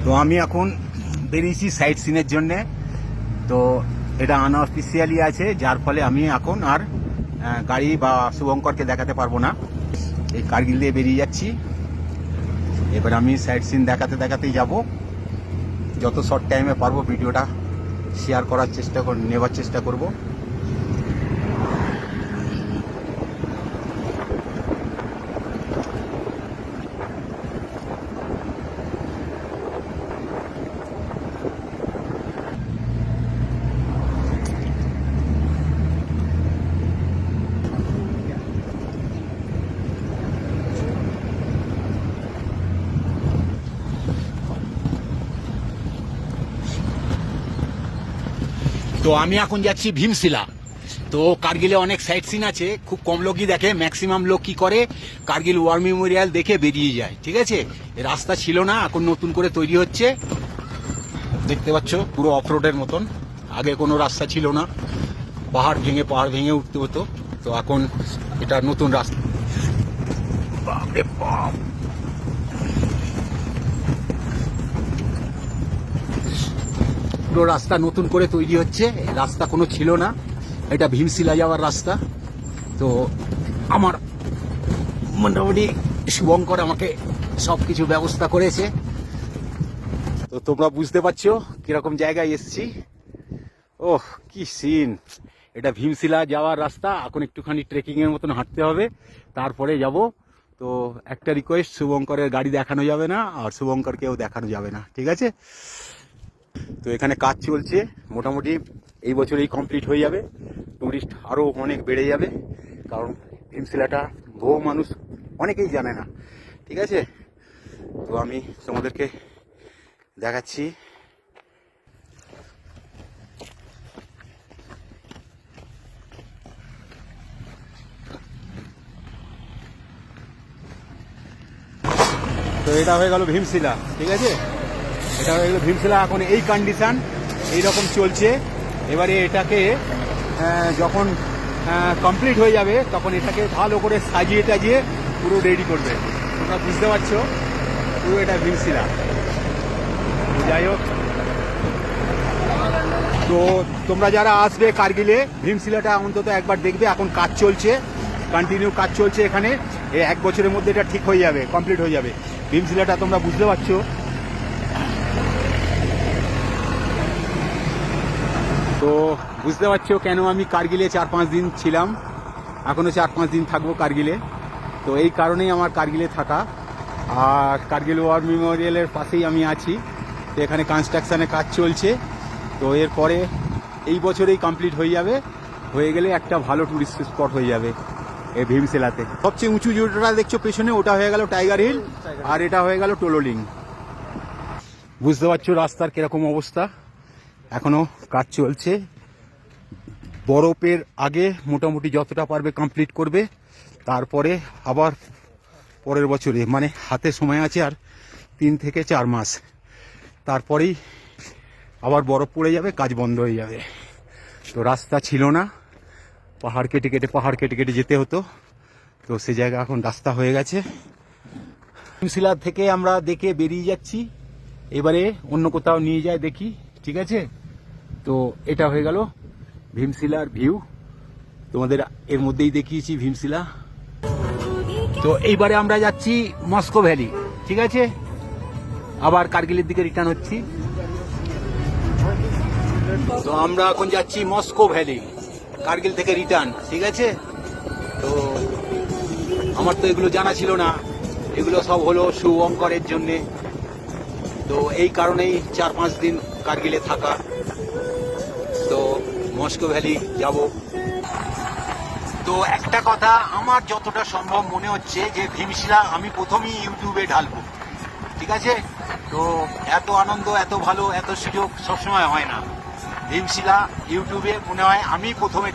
তো আমি এখন বেরিয়েছি সাইট সিনের জন্যে। তো এটা আনঅফিসিয়ালি আছে, যার ফলে আমি এখন আর গাড়ি বা শুভঙ্করকে দেখাতে পারবো না। এই কার্গিল দিয়ে বেরিয়ে যাচ্ছি। এবার আমি সাইট সিন দেখাতে দেখাতেই যাব। যত শর্ট টাইমে পারবো ভিডিওটা শেয়ার করার নেবার চেষ্টা করব। তো আমি এখন যাচ্ছি ভীমশিলা। তো কার্গিলে অনেক সাইট সিন আছে, খুব কম লোকই দেখে। ম্যাক্সিমাম লোক কি করে, কার্গিল ওয়ার মেমোরিয়াল দেখে বেরিয়ে যায়। ঠিক আছে, রাস্তা ছিল না, এখন নতুন করে তৈরি হচ্ছে। দেখতে পাচ্ছ পুরো অফরোডের মতন। আগে কোনো রাস্তা ছিল না, পাহাড় ভেঙে উঠতে হতো। তো এখন এটা নতুন রাস্তা। বাপরে বাপ, পুরো রাস্তা নতুন করে তৈরি হচ্ছে। রাস্তা কোনো ছিল না, এটা ভীমশিলা যাওয়ার রাস্তা। তো আমার মোটামুটি শুভঙ্কর আমাকে সব কিছু ব্যবস্থা করেছে। তো তোমরা বুঝতে পারছো কিরকম জায়গায় এসছি। ওহ কি সিন! এটা ভীমশিলা যাওয়ার রাস্তা। এখন একটুখানি ট্রেকিং এর মতন হাঁটতে হবে, তারপরে যাব। তো একটা রিকোয়েস্ট, শুভঙ্করের গাড়ি দেখানো যাবে না, আর শুভঙ্করকেও দেখানো যাবে না, ঠিক আছে? তো এখানে কাজ চলছে, মোটামুটি এই বছরেই কমপ্লিট হয়ে যাবে। টুরিস্ট আরও অনেক বেড়ে যাবে, কারণ ভীমশিলাটা বহু মানুষ অনেকেই জানে না, ঠিক আছে? তো আমি তোমাদেরকে দেখাচ্ছি। তো এটা হয়ে গেল ভীমশিলা, ঠিক আছে? এটা হয়ে গেল ভীমশিলা। এখন এই কন্ডিশন এইরকম চলছে। এবারে এটাকে যখন কমপ্লিট হয়ে যাবে, তখন এটাকে ভালো করে সাজিয়ে টাজিয়ে পুরো রেডি করবে। তোমরা বুঝতে পারছো, পুরো এটা ভীমশিলা। যাই হোক, তো তোমরা যারা আসবে কার্গিলে, ভীমশিলাটা অন্তত একবার দেখবে। এখন কাজ চলছে, কন্টিনিউ কাজ চলছে এখানে। এই 1 বছরের মধ্যে এটা ঠিক হয়ে যাবে, কমপ্লিট হয়ে যাবে ভীমশিলাটা। তোমরা বুঝতে পারছো। তো বুঝতে পারছো কেন আমি কার্গিলে 4-5 দিন ছিলাম, এখনও 4-5 দিন থাকবো কার্গিলে। তো এই কারণেই আমার কার্গিলে থাকা। আর কার্গিল ওয়ার মেমোরিয়ালের পাশেই আমি আছি। তো এখানে কনস্ট্রাকশানের কাজ চলছে। তো এরপরে এই বছরেই কমপ্লিট হয়ে যাবে। হয়ে গেলে একটা ভালো টুরিস্ট স্পট হয়ে যাবে এই ভীমশিলাতে। সবচেয়ে উঁচু যেটা দেখছো পেছনে, ওটা হয়ে গেল টাইগার হিল, আর এটা হয়ে গেল টোলোলিং। বুঝতে পারছো রাস্তার কিরকম অবস্থা। এখনো কাজ চলছে। বরফের আগে মোটামুটি যতটা পারবে কমপ্লিট করবে, তারপরে আবার পরের বছরে, মানে হাতে সময় আছে আর 3 থেকে 4 মাস, তারপরেই আবার বরফ পড়ে যাবে, কাজ বন্ধ হয়ে যাবে। তো রাস্তা ছিল না, পাহাড় কেটে কেটে যেতে হতো। তো সে জায়গা এখন রাস্তা হয়ে গেছে। ভীমশিলা থেকে আমরা দেখে বেরিয়ে যাচ্ছি, এবারে অন্য কোথাও নিয়ে যায় দেখি, ঠিক আছে? তো এটা হয়ে গেল ভীমশিলার ভিউ, তোমাদের এর মধ্যেই দেখিয়েছি ভীমশিলা। তো এইবারে আমরা যাচ্ছি মস্কো ভ্যালি, ঠিক আছে? আবার কার্গিলের দিকে রিটার্ন হচ্ছি। তো আমরা এখন যাচ্ছি মস্কো ভ্যালি, কার্গিল থেকে রিটার্ন, ঠিক আছে? তো আমার তো এগুলো জানা ছিল না, এগুলো সব হলো শুভঙ্করের জন্যে। তো এই কারণেই 4-5 দিন কার্গিলে থাকা। তো মস্কো ভ্যালি যাব। তো একটা কথা, আমার যতটা সম্ভব মনে হচ্ছে যে ভীমশিলা আমি প্রথমেই ইউটিউবে ঢালবো, ঠিক আছে? তো এত আনন্দ, এত ভালো, এত সুযোগ সবসময় হয় না। ভীমশিলা ইউটিউবে মনে হয় আমি প্রথমে